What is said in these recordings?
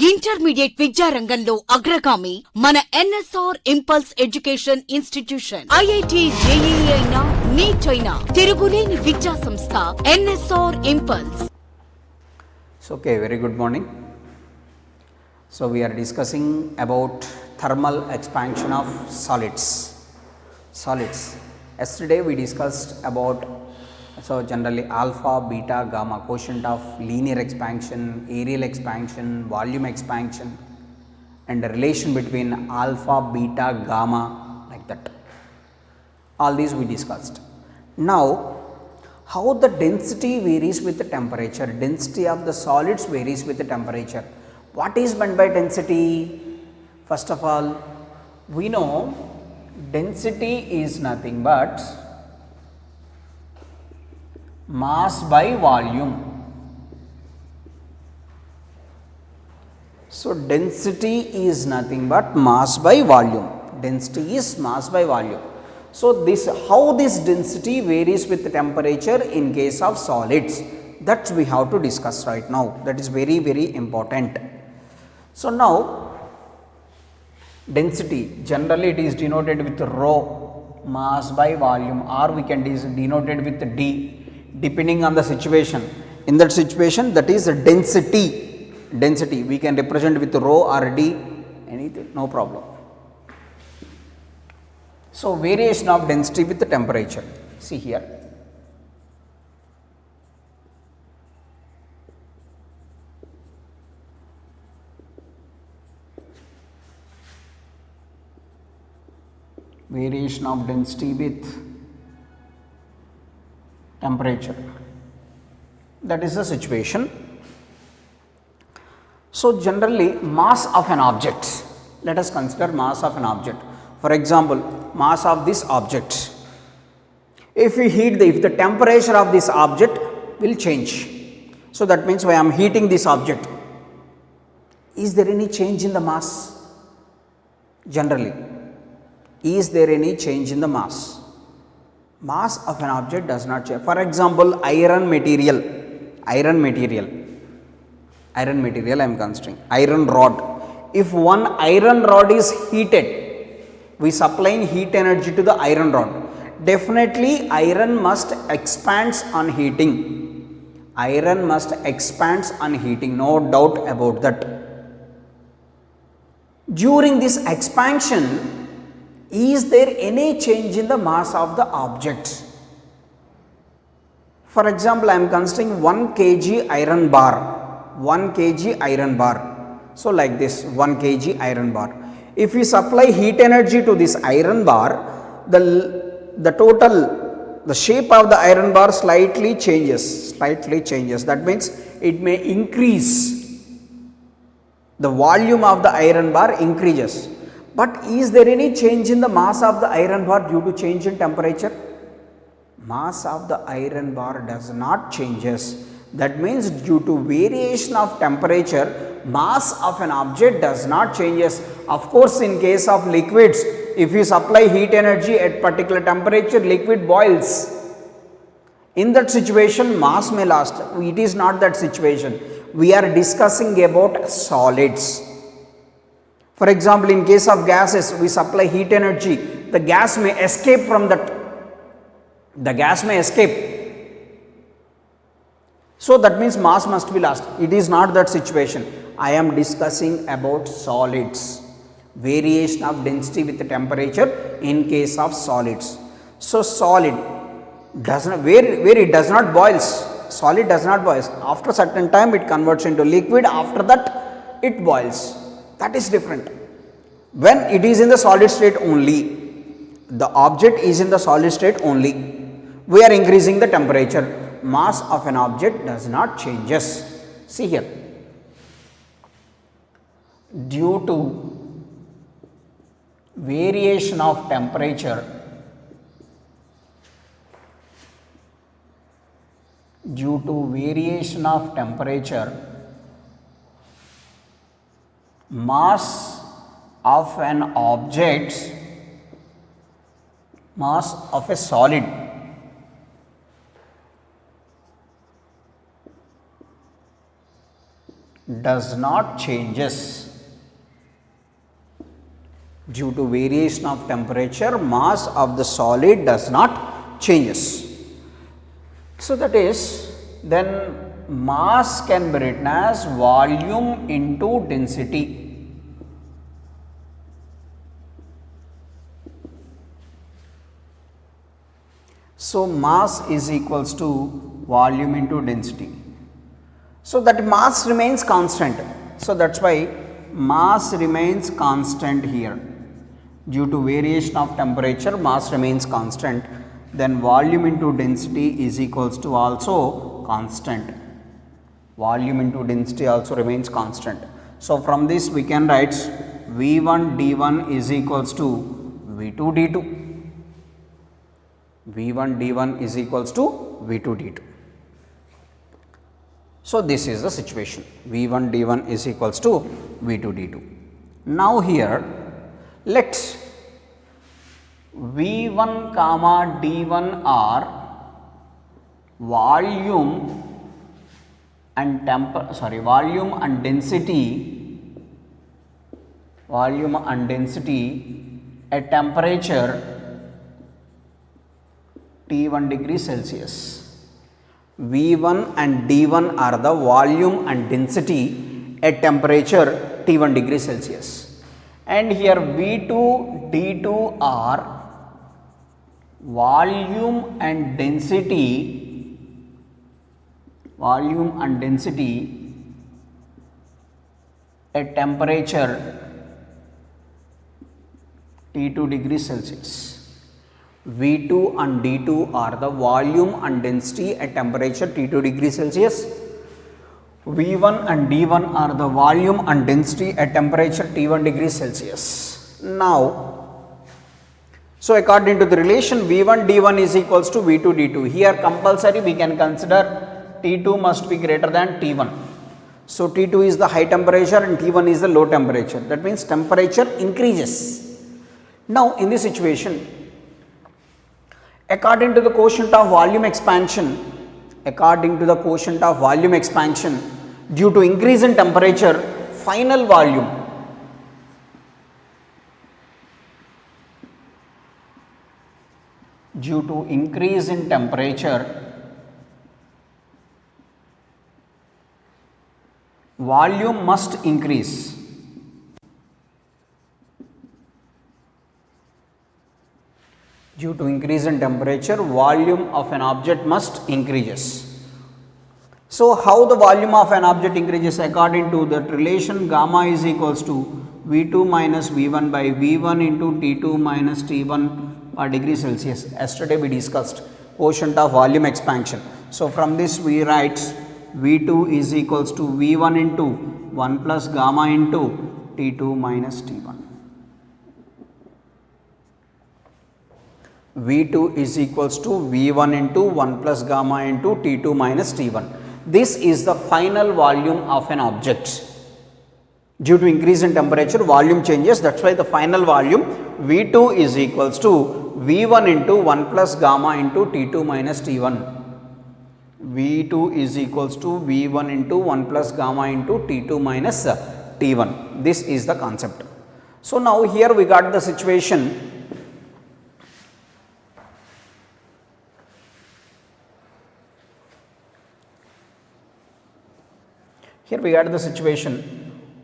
Intermediate విద్యారంగంలో అగ్రగామి మన NSR impulse education institution. IIT, JEE అయినా, నీట్ అయినా తిరుగులేని విద్యా సంస్థ NSR impulse. Okay, very good morning. So we are discussing about thermal expansion of solids. Yesterday we discussed about generally alpha, beta, gamma, quotient of linear expansion, areal expansion, volume expansion, and the relation between alpha, beta, gamma, like that. All these we discussed. Now how the density varies with the temperature. Density of the solids varies with the temperature. What is meant by density? First of all, we know density is nothing but mass by volume. So density is nothing but mass by volume. Density is mass by volume. So this, how this density varies with the temperature in case of solids, that we have to discuss right now. That is very, very important. So now density, generally it is denoted with rho, mass by volume, or we can denote it with d, depending on the situation. In that situation, that is density. Density we can represent with rho or d, anything, no problem. So variation of density with the temperature. See here. Variation of density with temperature. That is the situation. So generally mass of an object. Let us consider mass of an object. For example, mass of this object. If we heat if the temperature of this object will change. So that means I am heating this object. Is there any change in the mass? Generally, is there any change in the mass? Mass of an object does not change. For example, iron material I am considering iron rod. If one iron rod is heated, we supplying heat energy to the iron rod. Definitely iron must expands on heating. Iron must expands on heating, no doubt about that. During this expansion, is there any change in the mass of the object? For example, I am considering 1 kg iron bar. 1 kg iron bar. So like this 1 kg iron bar. If we supply heat energy to this iron bar, the shape of the iron bar slightly changes. That means it may increase. The volume of the iron bar increases. But is there any change in the mass of the iron bar due to change in temperature? Mass of the iron bar does not changes. That means due to variation of temperature, mass of an object does not changes. Of course, in case of liquids, if you supply heat energy at particular temperature, liquid boils. In that situation, mass may last. It is not that situation. We are discussing about solids. For example, in case of gases, we supply heat energy. The gas may escape from that. The gas may escape. So that means mass must be lost. It is not that situation. I am discussing about solids. Variation of density with the temperature in case of solids. So solid does not, where it does not boils. Solid does not boils. After certain time it converts into liquid. After that it boils. That is different. When it is in the solid state only, the object is in the solid state only, we are increasing the temperature. Mass of an object does not changes. See here. Due to variation of temperature, mass of an object, mass of a solid does not changes due to variation of temperature, mass of the solid does not changes. So that is, then mass can be written as volume into density. So mass is equals to volume into density. So that mass remains constant. So that's why mass remains constant here. Due to variation of temperature, mass remains constant. Then volume into density is equals to also constant. Volume into density also remains constant. So from this we can write V1 D1 is equals to V2 D2. V1 D1 is equals to V2 D2. So this is the situation. V1 D1 is equals to V2 D2. Now here let V1 comma D1 are volume and volume and density at temperature T1 degree Celsius. V1 and D1 are the volume and density at temperature T1 degree Celsius. And here V2 D2 are volume and density at temperature T2 degree Celsius. V2 and D2 are the volume and density at temperature T2 degree Celsius. V1 and D1 are the volume and density at temperature T1 degree Celsius. Now, so according to the relation V1 D1 is equals to V2 D2, here compulsory we can consider T2 must be greater than T1. So T2 is the high temperature and T1 is the low temperature. That means temperature increases. Now in this situation, according to the quotient of volume expansion, due to increase in temperature, final volume volume must increase. Due to increase in temperature, volume of an object must increases. So how the volume of an object increases? According to that relation, gamma is equals to V2 minus V1 by V1 into T2 minus T1 per degree Celsius. Yesterday we discussed quotient of volume expansion. So from this we write V2 is equals to V1 into 1 plus gamma into T2 minus T1. V2 is equals to V1 into 1 plus gamma into T2 minus T1. This is the final volume of an object. Due to increase in temperature, volume changes. That's why the final volume V2 is equals to V1 into 1 plus gamma into T2 minus T1. V2 is equals to V1 into 1 plus gamma into T2 minus T1. This is the concept. So now here we got the situation. Here we got the situation.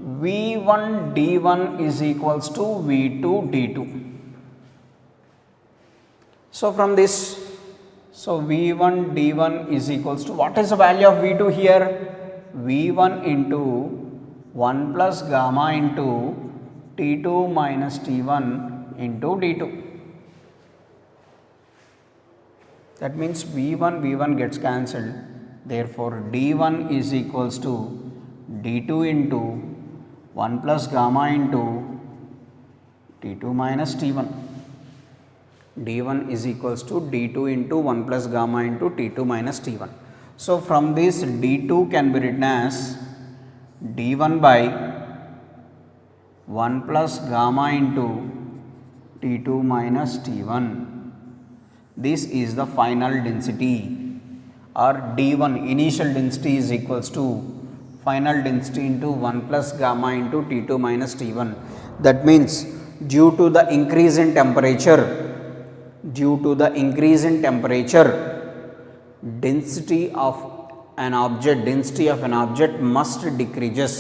V1 D1 is equals to V2 D2. So from this, so V1 D1 is equals to, what is the value of V2 here? V1 into 1 plus gamma into T2 minus T1 into D2. That means V1 gets cancelled. Therefore, D1 is equals to D2 into 1 plus gamma into T2 minus T1. D1 is equals to D2 into 1 plus gamma into T2 minus T1. So from this, D2 can be written as D1 by 1 plus gamma into T2 minus T1. This is the final density, or D1 initial density is equals to final density into 1 plus gamma into T2 minus T1. That means due to the increase in temperature, density of an object must decreases.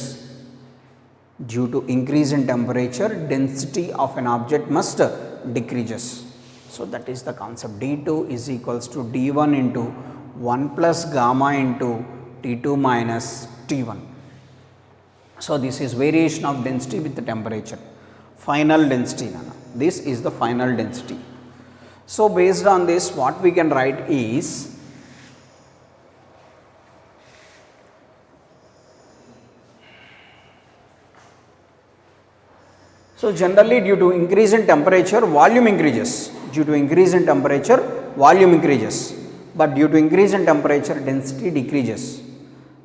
Due to increase in temperature, density of an object must decreases. So that is the concept. D2 is equals to D1 into 1 plus gamma into T2 minus T1. So this is variation of density with the temperature. Final density. This is the final density. So based on this, what we can write is, so generally due to increase in temperature, volume increases. Due to increase in temperature, volume increases. But due to increase in temperature, density decreases.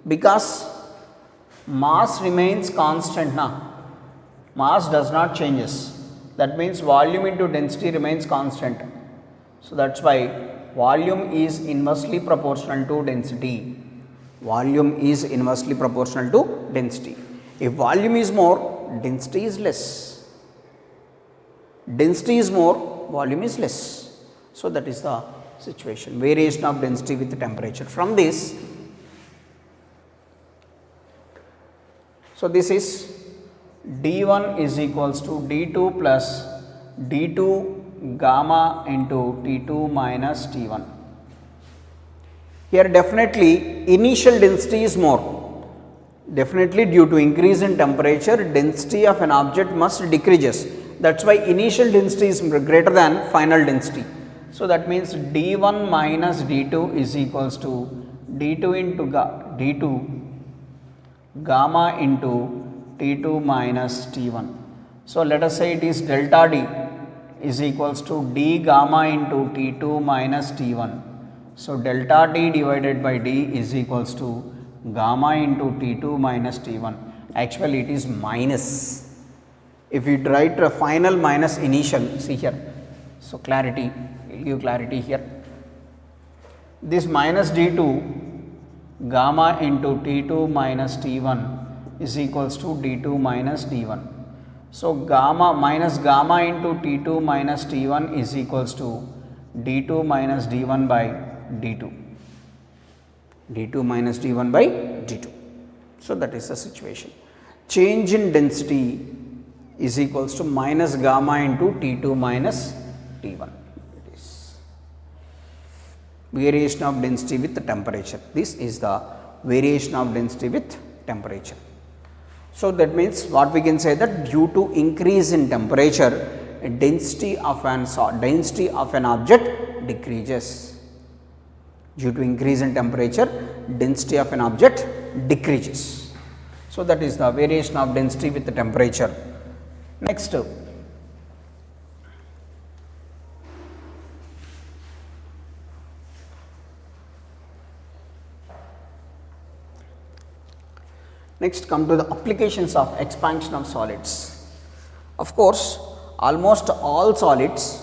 Because mass remains constant now. Mass does not changes. That means volume into density remains constant. So that's why volume is inversely proportional to density. Volume is inversely proportional to density. If volume is more, density is less. Density is more, volume is less. So that is the situation. Variation of density with the temperature. From this, so this is D1 is equals to D2 plus D2 gamma into T2 minus T1. Here definitely initial density is more. Definitely due to increase in temperature, density of an object must decreases. That's why initial density is greater than final density. So that means D1 minus D2 is equals to D2 into D2 gamma into T2 minus T1. So let us say it is delta D is equals to D gamma into T2 minus T1. So delta D divided by D is equals to gamma into T2 minus T1. Actually it is minus. If you write a final minus initial, see here. So clarity, will give clarity here. This minus D2 gamma into T2 minus T1 is equals to D2 minus D1. So gamma minus gamma into T2 minus T1 is equals to D2 minus D1 by D2. D2 minus D1 by D2. So that is the situation. Change in density is equals to minus gamma into T2 minus T1. It is variation of density with the temperature. This is the variation of density with temperature. So that means what we can say that due to increase in temperature, density of an object decreases. Due to increase in temperature, density of an object decreases. So that is the variation of density with the temperature. Next, come to the applications of expansion of solids. Of course, almost all solids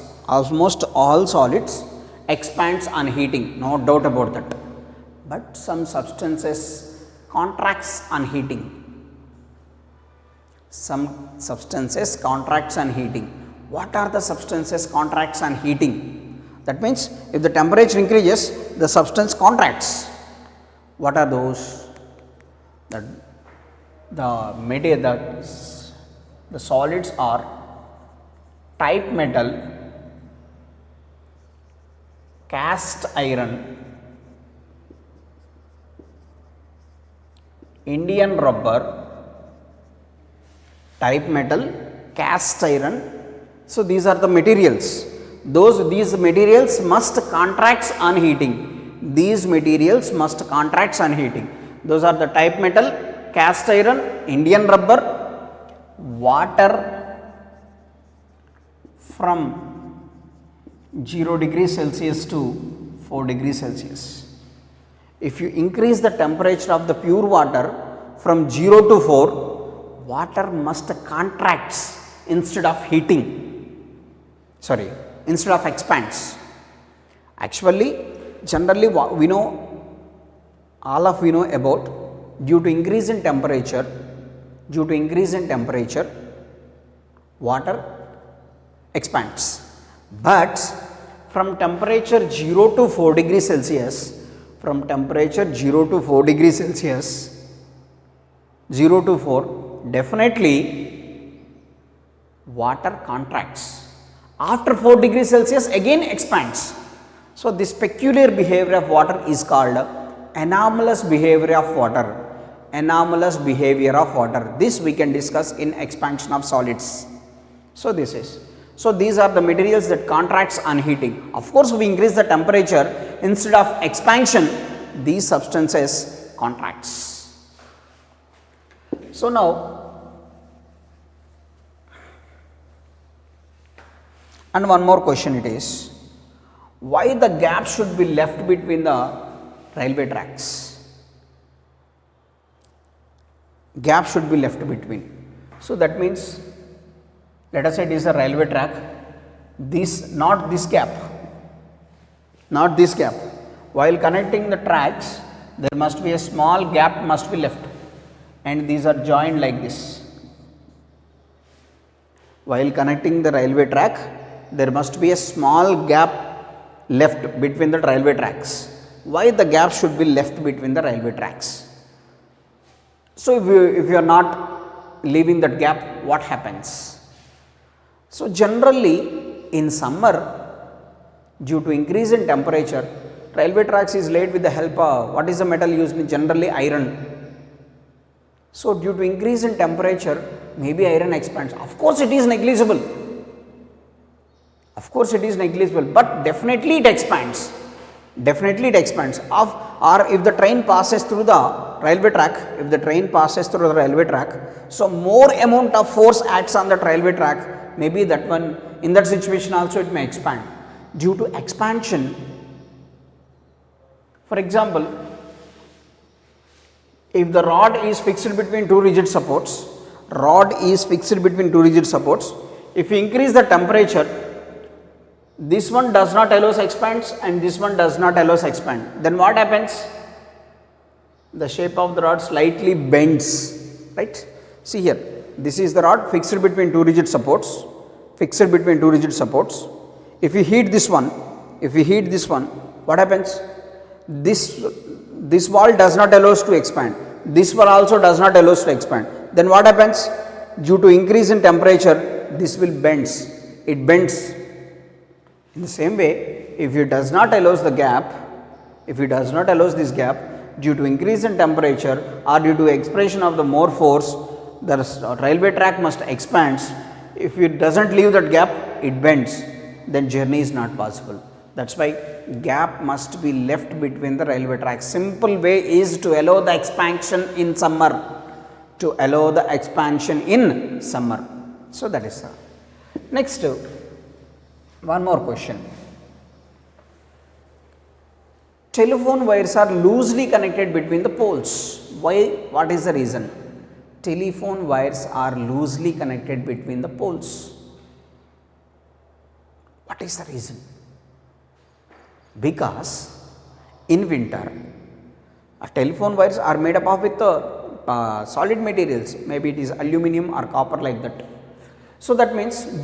expands on heating, no doubt about that. But some substances contracts on heating. Some substances contracts on heating. What are the substances contracts on heating? That means if the temperature increases, the substance contracts. What are those? The solids are type metal, cast iron, Indian rubber, type metal, cast iron. So these are the materials. These materials must contract on heating. These materials must contract on heating. Those are the type metal, cast iron, Indian rubber, water from 0 degrees Celsius to 4 degrees Celsius. If you increase the temperature of the pure water from 0 to 4, water must contracts instead of instead of expands. Actually, generally we know about due to increase in temperature, water expands. But from temperature 0 to 4 degrees Celsius, 0 to 4, definitely water contracts. After 4 degrees Celsius again expands. So, this peculiar behavior of water is called anomalous behavior of water. This we can discuss in expansion of solids. So, these are the materials that contracts on heating. Of course, we increase the temperature, instead of expansion, these substances contracts. So, now and one more question it is, why the gap should be left between the railway tracks? Gap should be left between. So, that means, let us say it is a railway track, not this gap. While connecting the tracks, there must be a small gap must be left, and these are joined like this. While connecting the railway track, there must be a small gap left between the railway tracks. Why the gap should be left between the railway tracks? So, if you are not leaving that gap, what happens? So, generally in summer, due to increase in temperature, railway tracks is laid with the help of, what is the metal used? Generally iron. So, due to increase in temperature, maybe iron expands. Of course, it is negligible. But definitely it expands. Or if the train passes through the railway track, so more amount of force acts on that railway track, maybe that one, in that situation also it may expand. Due to expansion, for example, if the rod is fixed between two rigid supports, if you increase the temperature, this one does not allow expands and this one does not allow expand. Then what happens? The shape of the rod slightly bends, right? See here, this is the rod fixed between two rigid supports. If you heat this one, what happens? This wall does not allow us to expand. This wall also does not allow us to expand. Then what happens? Due to increase in temperature, this will bends. It bends. In the same way, if it does not allows this gap, due to increase in temperature or due to expression of the more force, the railway track must expands. If it does not leave that gap, it bends, then journey is not possible. That is why gap must be left between the railway tracks. Simple way is to allow the expansion in summer. So, that is all. Next, one more question. Telephone wires are loosely connected between the poles. Why? What is the reason? Telephone wires are loosely connected between the poles. What is the reason? Because in winter, telephone wires are made up of with solid materials, maybe it is aluminum or copper like that. So, that means in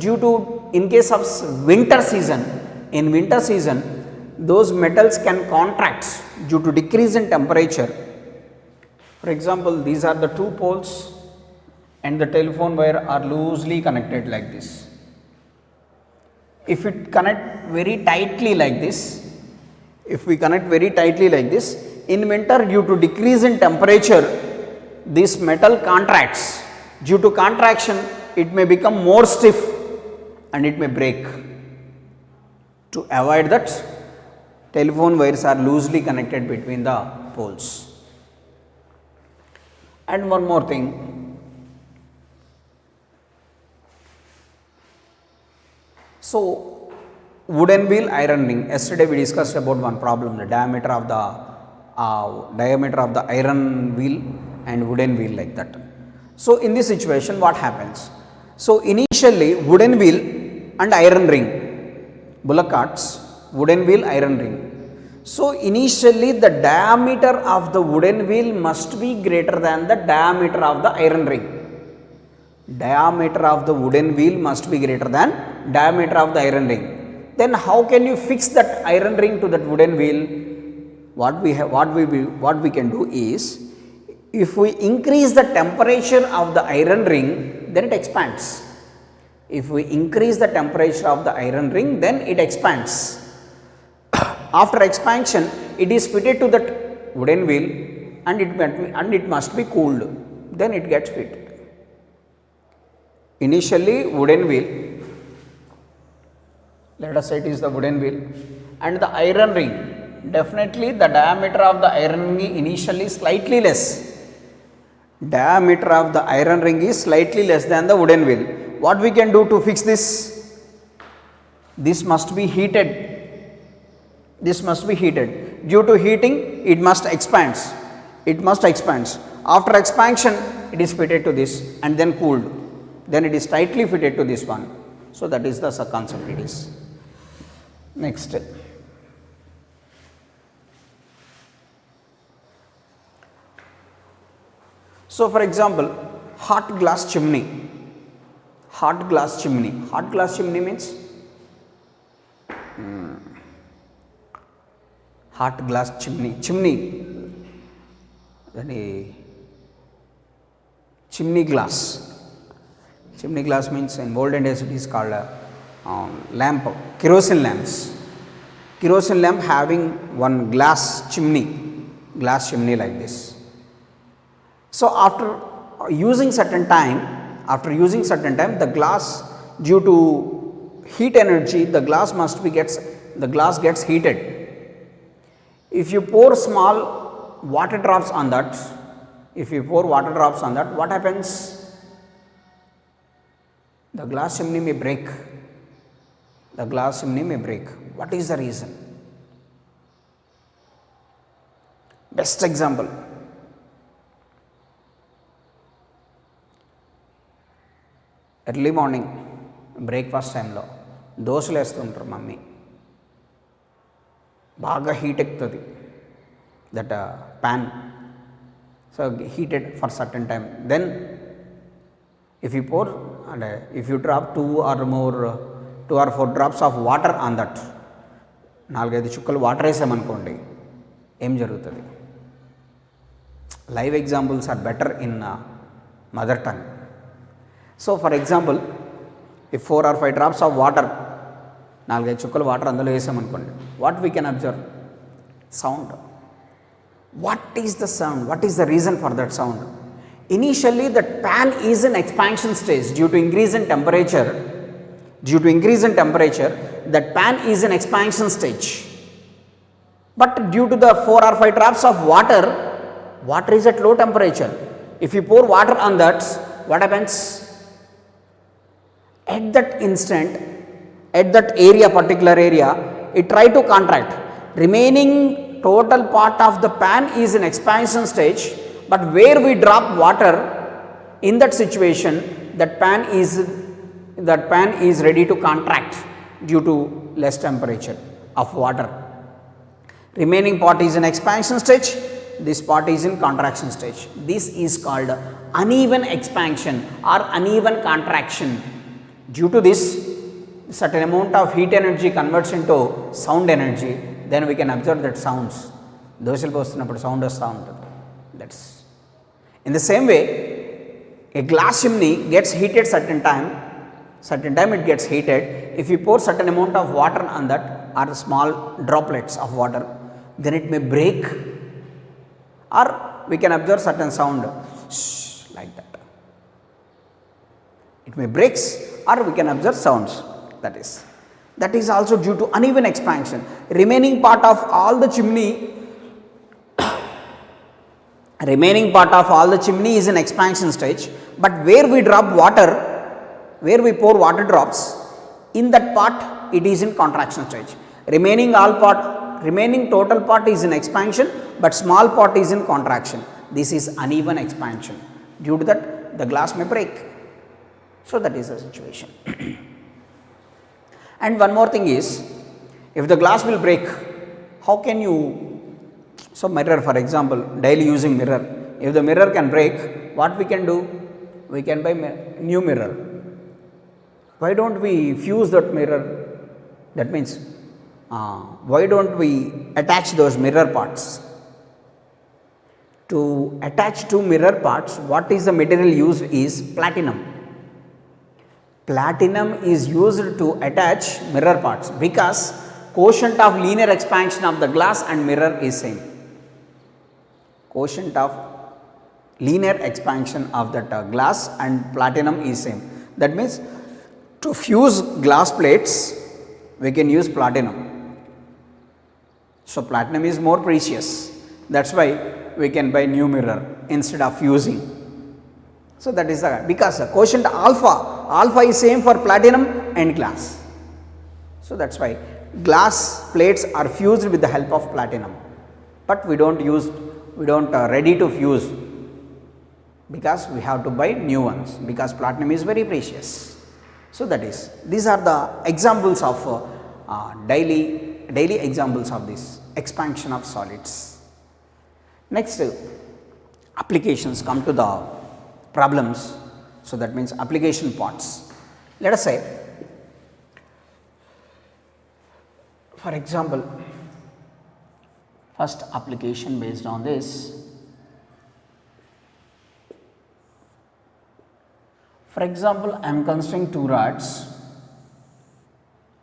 case of winter season, those metals can contract due to decrease in temperature. For example, these are the two poles and the telephone wire are loosely connected like this. If it connect very tightly like this, in winter due to decrease in temperature, this metal contracts. Due to contraction, it may become more stiff and it may break. To avoid that, telephone wires are loosely connected between the poles. And one more thing, so wooden wheel, iron ring. Yesterday we discussed about one problem, the diameter of the iron wheel and wooden wheel like that. So, in this situation what happens? So, initially wooden wheel and iron ring, bullock carts, wooden wheel, iron ring. So initially the diameter of the wooden wheel must be greater than the diameter of the iron ring. Diameter of the wooden wheel must be greater than diameter of the iron ring. Then how can you fix that iron ring to that wooden wheel? What we can do is, if we increase the temperature of the iron ring, then it expands. If we increase the temperature of the iron ring, then it expands. After expansion, it is fitted to that wooden wheel and it must be cooled. Then it gets fitted. Initially wooden wheel, let us say it is the wooden wheel, and the iron ring, definitely the diameter of the iron ring initially slightly less. Diameter of the iron ring is slightly less than the wooden wheel. What we can do to fix this? This must be heated. This must be heated. Due to heating, it must expands. It must expands. After expansion, it is fitted to this and then cooled. Then it is tightly fitted to this one. So that is the concept it is. Next. So for example, hot glass chimney. Hot glass chimney. Hot glass chimney means hot glass chimney. Chimney glass. Chimney glass means in olden days it is called lamp, kerosene lamps. Kerosene lamp having one glass chimney like this. So after using certain time, the glass, due to heat energy, the glass gets heated. If you pour small water drops on that, what happens? The glass chimney may break. What is the reason? Best example. Early morning breakfast టైంలో దోశలు వేస్తుంటారు mummy. బాగా heat ఎక్కుతుంది that pan. So heated for certain time. Then if you pour and if you drop 2 or 4 drops of water on that, 4-5 చుక్కలు water వేసామనుకోండి, ఏం జరుగుతుంది? Live examples are better in mother tongue. So for example, if 4 or 5 drops of water, 4-5 చుక్కలు water అందులో వేసామనుకోండి, what we can observe? Sound. What is the sound? What is the reason for that sound? Initially that pan is in expansion stage. Due to increase in temperature, that pan is in expansion stage. But due to the 4 or 5 drops of water is at low temperature. If you pour water on that, what happens? At that instant, at that area, particular area, it try to contract. Remaining total part of the pan is in expansion stage, but where we drop water, in that situation, that pan is ready to contract due to less temperature of water. Remaining part is in expansion stage, this part is in contraction stage. This is called uneven expansion or uneven contraction. Due to this, certain amount of heat energy converts into sound energy. Then we can observe that sounds. దోశలు పోస్తున్నప్పుడు sound వస్తూ ఉంటుంది. That's in the same way, a glass chimney gets heated certain time it gets heated. If you pour certain amount of water on that or small droplets of water, then it may break, or we can observe certain sound like that. It may breaks, or we can observe sounds. That is also due to uneven expansion. Remaining part of all the chimney is in expansion stage, but where we pour water drops, in that part it is in contraction stage. Remaining total part is in expansion, but small part is in contraction. This is uneven expansion. Due to that, the glass may break. So that is the situation. And one more thing is, if the glass will break, how can you, so mirror for example, daily using mirror, if the mirror can break, what we can do? We can buy new mirror. Why don't we fuse that mirror? That means why don't we attach those mirror parts? To attach two mirror parts, what is the material used is platinum. Platinum is used to attach mirror parts because quotient of linear expansion of the glass and mirror is same. Quotient of linear expansion of that glass and platinum is same. That means to fuse glass plates, we can use platinum. So platinum is more precious. That's why we can buy new mirror instead of fusing. So that is the, because the quotient alpha is same for platinum and glass. So that's why glass plates are fused with the help of platinum, but we don't ready to fuse because we have to buy new ones because platinum is very precious. So that is, these are the examples of daily examples of this expansion of solids. Next, applications, come to the problems. So that means application parts. Let us say, for example, first application based on this. For example, I am considering two rods.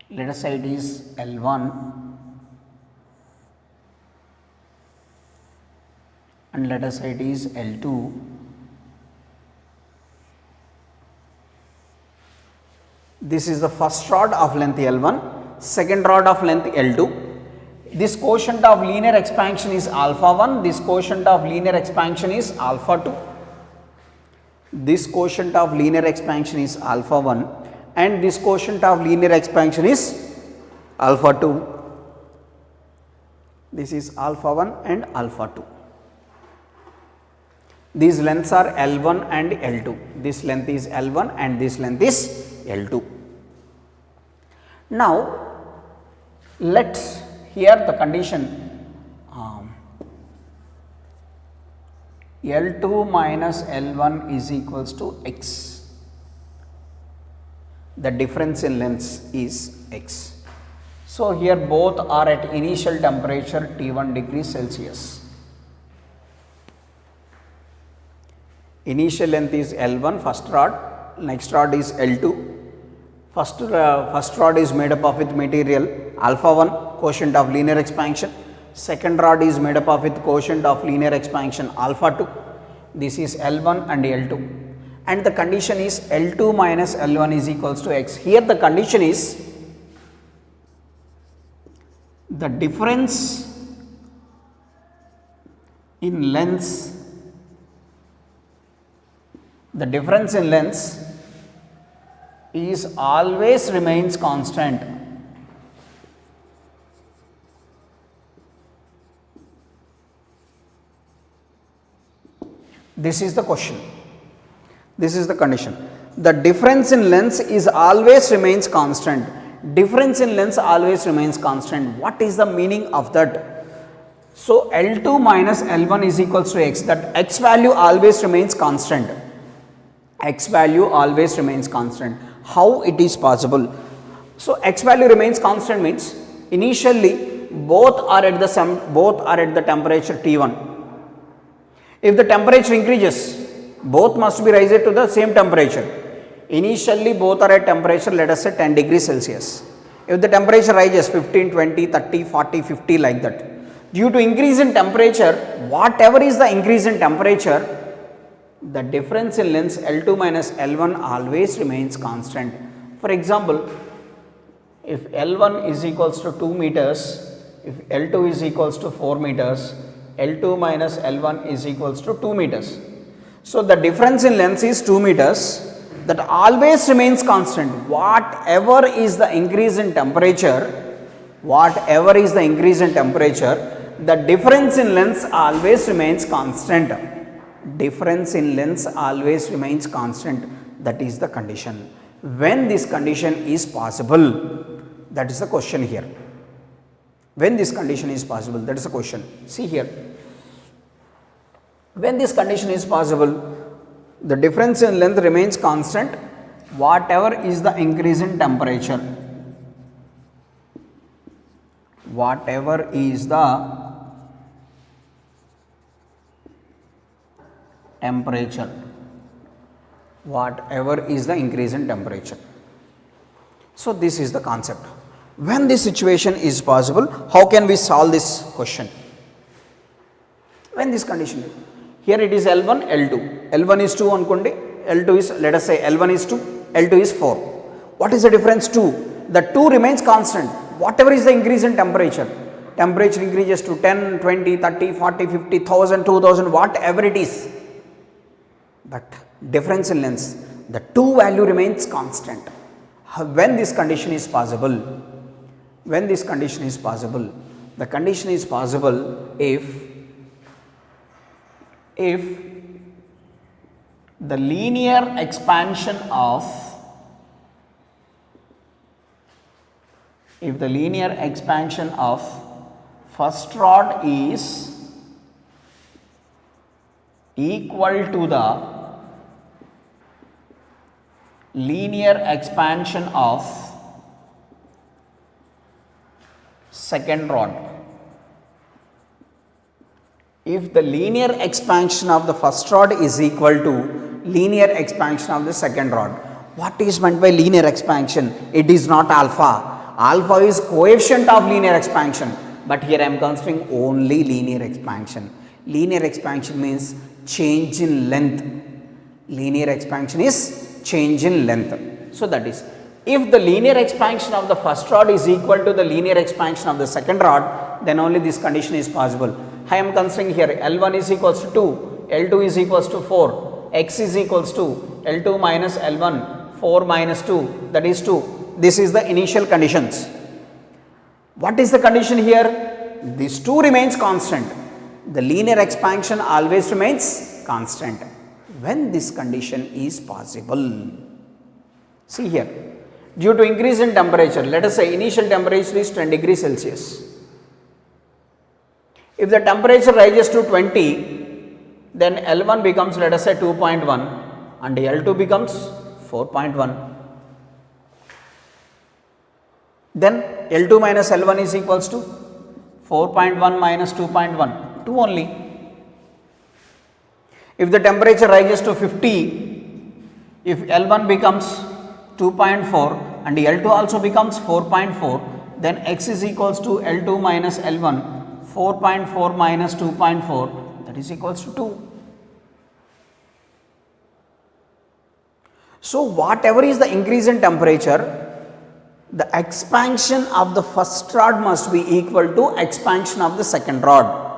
Let us say it is L1 and let us say it is L2. This is the first rod of length L1, second rod of length L2. This quotient of linear expansion is alpha 1, this quotient of linear expansion is alpha 2. This quotient of linear expansion is alpha 1 and this quotient of linear expansion is alpha 2. This is alpha 1 and alpha 2. These lengths are L1 and L2. This length is L1 and this length is L2. Now, let here the condition L2 minus L1 is equals to x. The difference in lengths is x. So, here both are at initial temperature T1 degrees Celsius. Initial length is L1, first rod, next rod is L2. First rod is made up of with material alpha 1, quotient of linear expansion. Second rod is made up of with quotient of linear expansion alpha 2. This is L1 and L2. And the condition is L2 minus L1 is equals to x. Here the condition is the difference in lengths, is always remains constant. This is the question. This is the condition. The difference in lengths is always remains constant. Difference in lengths always remains constant. What is the meaning of that? So, L2 minus L1 is equals to x. That x value always remains constant. X value always remains constant. How it is possible? So, x value remains constant means initially both are at the temperature T1. If the temperature increases, both must be raised to the same temperature. Initially both are at temperature, let us say 10 degrees Celsius. If the temperature rises 15, 20, 30, 40, 50 like that, due to increase in temperature, whatever is the increase in temperature, the difference in lengths L2 minus L1 always remains constant. For example, if L1 is equals to 2 meters, if L2 is equals to 4 meters, L2 minus L1 is equals to 2 meters. So, the difference in lengths is 2 meters, that always remains constant. Whatever is the increase in temperature, the difference in lengths always remains constant. Difference in lengths always remains constant. That is the condition. When this condition is possible, that is the question here. When this condition is possible, that is the question. See here, when this condition is possible, the difference in length remains constant whatever is the increase in temperature. Whatever is the temperature, whatever is the increase in temperature. So this is the concept. When this situation is possible, how can we solve this question? When this condition, here it is L1, L2. L1 is 2 ankundi, L2 is, let us say L1 is 2, L2 is 4. What is the difference? 2. The 2 remains constant. Whatever is the increase in temperature, temperature increases to 10, 20, 30, 40, 50, 1000, 2000, whatever it is. But difference in length, the 2 value remains constant. When this condition is possible, when this condition is possible, the condition is possible if the linear expansion of first rod is equal to the linear expansion of second rod. If the linear expansion of the first rod is equal to linear expansion of the second rod. What is meant by linear expansion? It is not alpha. Alpha is coefficient of linear expansion, but here I am considering only linear expansion. Linear expansion means change in length. Linear expansion is change in length. So that is, if the linear expansion of the first rod is equal to the linear expansion of the second rod, then only this condition is possible. I am considering here L1 is equals to 2, L2 is equals to 4, x is equals to L2 minus L1, 4 minus 2, that is 2. This is the initial conditions. What is the condition here? This 2 remains constant. The linear expansion always remains constant. When this condition is possible. See here, due to increase in temperature, let us say initial temperature is 10 degrees Celsius. If the temperature rises to 20, then L1 becomes, let us say, 2.1 and L2 becomes 4.1. Then L2 minus L1 is equals to 4.1 minus 2.1, 2 only. If the temperature rises to 50, if L1 becomes 2.4 and L2 also becomes 4.4, then x is equals to L2 minus L1, 4.4 minus 2.4, that is equals to 2. So whatever is the increase in temperature, the expansion of the first rod must be equal to expansion of the second rod.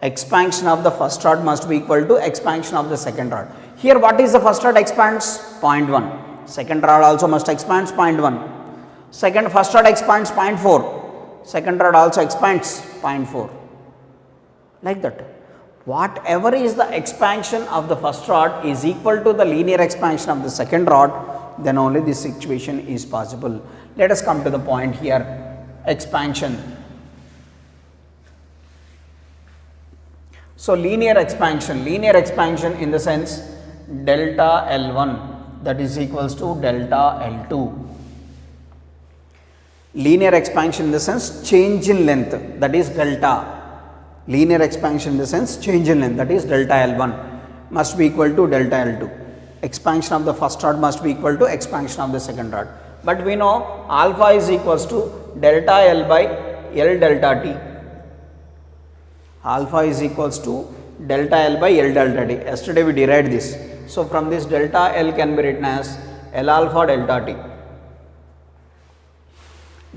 Expansion of the first rod must be equal to expansion of the second rod. Here what is the first rod expands? 0.1. Second rod also must expand 0.1. First rod expands 0.4. Second rod also expands 0.4. Like that. Whatever is the expansion of the first rod is equal to the linear expansion of the second rod, then only this situation is possible. Let us come to the point here, expansion. So linear expansion in the sense delta L1 that is equals to delta L2. Linear expansion in the sense change in length, that is delta. Linear expansion in the sense change in length, that is delta L1 must be equal to delta L2. Expansion of the first rod must be equal to expansion of the second rod. But we know alpha is equals to delta L by L delta T. Alpha is equals to delta L by L delta T. Yesterday we derived this. So from this delta L can be written as L alpha delta T.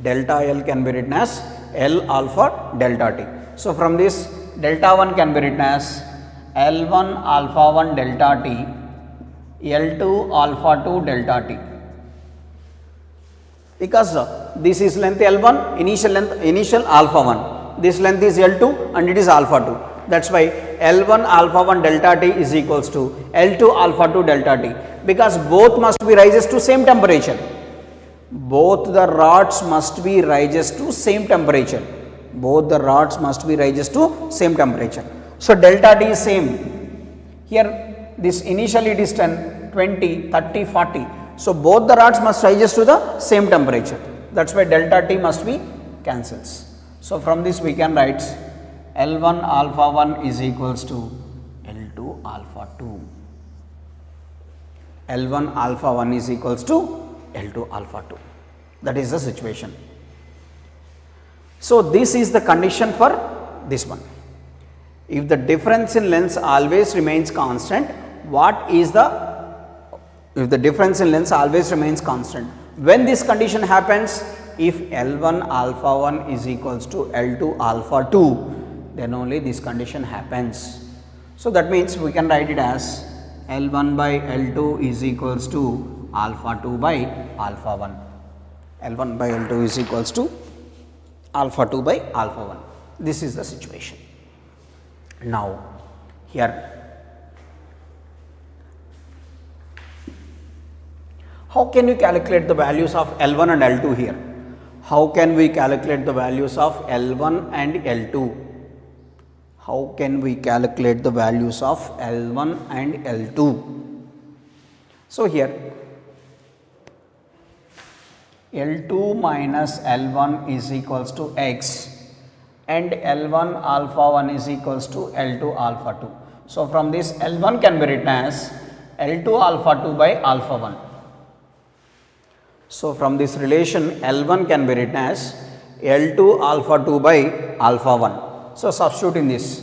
Delta L can be written as L alpha delta T. So from this delta 1 can be written as L1 alpha 1 delta T, L2 alpha 2 delta T. Because this is length L1, initial alpha 1. This length is L2 and it is alpha 2. That's why L1 alpha 1 delta T is equals to L2 alpha 2 delta T. Because both must be rises to same temperature. Both the rods must be rises to same temperature. Both the rods must be rises to same temperature. So delta T is same. Here this initially it is 10, 20, 30, 40. So both the rods must rises to the same temperature. That's why delta T must be cancels. So from this we can write L1 alpha 1 is equals to L2 alpha 2. L1 alpha 1 is equals to L2 alpha 2. That is the situation. So this is the condition for this one. If the difference in length always remains constant, if the difference in length always remains constant, when this condition happens, if L1 alpha 1 is equals to L2 alpha 2, then only this condition happens. So that means we can write it as L1 by L2 is equals to alpha 2 by alpha 1. L1 by L2 is equals to alpha 2 by alpha 1. This is the situation. Now here, how can you calculate the values of L1 and L2 here? How can we calculate the values of L1 and L2? How can we calculate the values of L1 and L2? So here L2 minus L1 is equals to X and L1 alpha 1 is equals to L2 alpha 2. So from this L1 can be written as L2 alpha 2 by alpha 1. So from this relation L1 can be written as L2 alpha 2 by alpha 1. So substitute in this.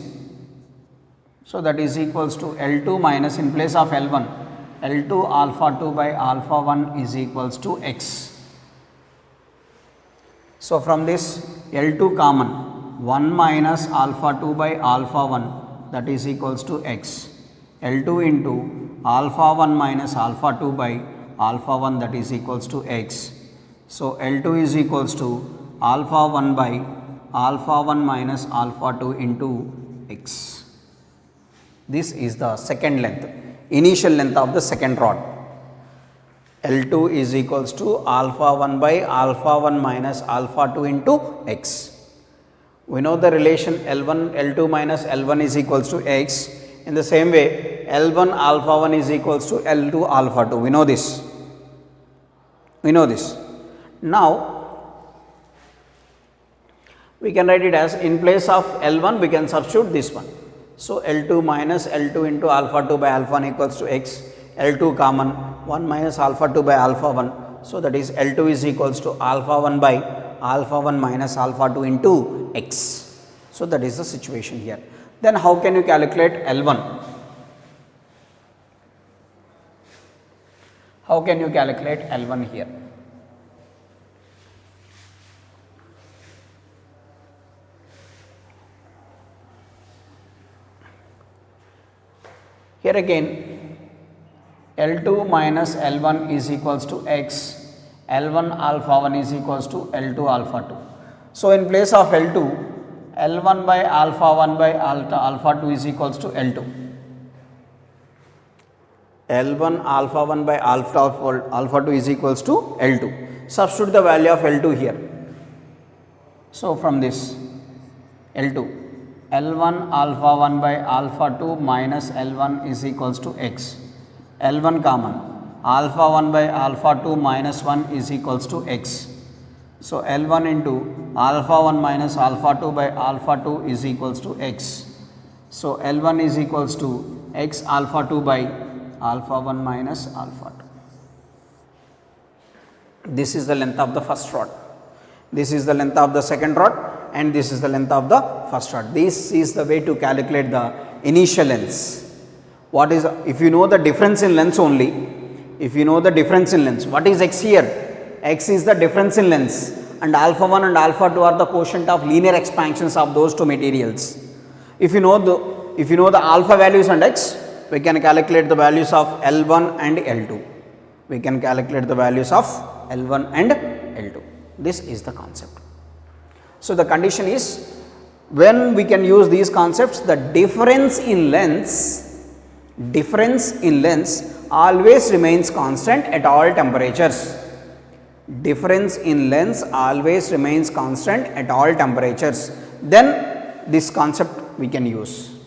So that is equals to L2 minus, in place of L1, L2 alpha 2 by alpha 1 is equals to X. So from this L2 common, 1 minus alpha 2 by alpha 1, that is equals to X. L2 into alpha 1 minus alpha 2 by alpha 1, that is equals to X. So L2 is equals to alpha 1 by alpha 1 minus alpha 2 into X. This is the second length, initial length of the second rod. L2 is equals to alpha 1 by alpha 1 minus alpha 2 into X. We know the relation L1 L2 minus L1 is equals to X. In the same way, L1 alpha 1 is equals to L2 alpha 2. We know this. Now we can write it as, in place of L1 we can substitute this one. So L2 minus L2 into alpha 2 by alpha 1 equals to X. L2 common, 1 minus alpha 2 by alpha 1. So that is L2 is equals to alpha 1 by alpha 1 minus alpha 2 into X. So that is the situation here. Then how can you calculate L1? How can you calculate L1 here? Here again, L2 minus L1 is equals to X, L1 alpha 1 is equals to L2 alpha 2. So in place of L2, L1 by alpha 1 by alpha 2 is equals to L2. L1 alpha 1 by alpha 2 is equals to L2. Substitute the value of L2 here. So from this L2, L1 alpha 1 by alpha 2 minus L1 is equals to X. L1 common, alpha 1 by alpha 2 minus 1 is equals to X. So L1 into alpha 1 minus alpha 2 by alpha 2 is equals to X. So L1 is equals to X alpha 2 by alpha 1 minus alpha 2. This is the length of the first rod. This is the length of the second rod, and this is the length of the first rod. This is the way to calculate the initial lengths. What is, if you know the difference in lengths only, if you know the difference in lengths, what is X here? X is the difference in lengths, and alpha 1 and alpha 2 are the quotient of linear expansions of those two materials. If you know the alpha values and X, we can calculate the values of L1 and L2. We can calculate the values of L1 and L2. This is the concept. So the condition is, when we can use these concepts, the difference in lengths always remains constant at all temperatures. difference in length always remains constant at all temperatures, then this concept we can use.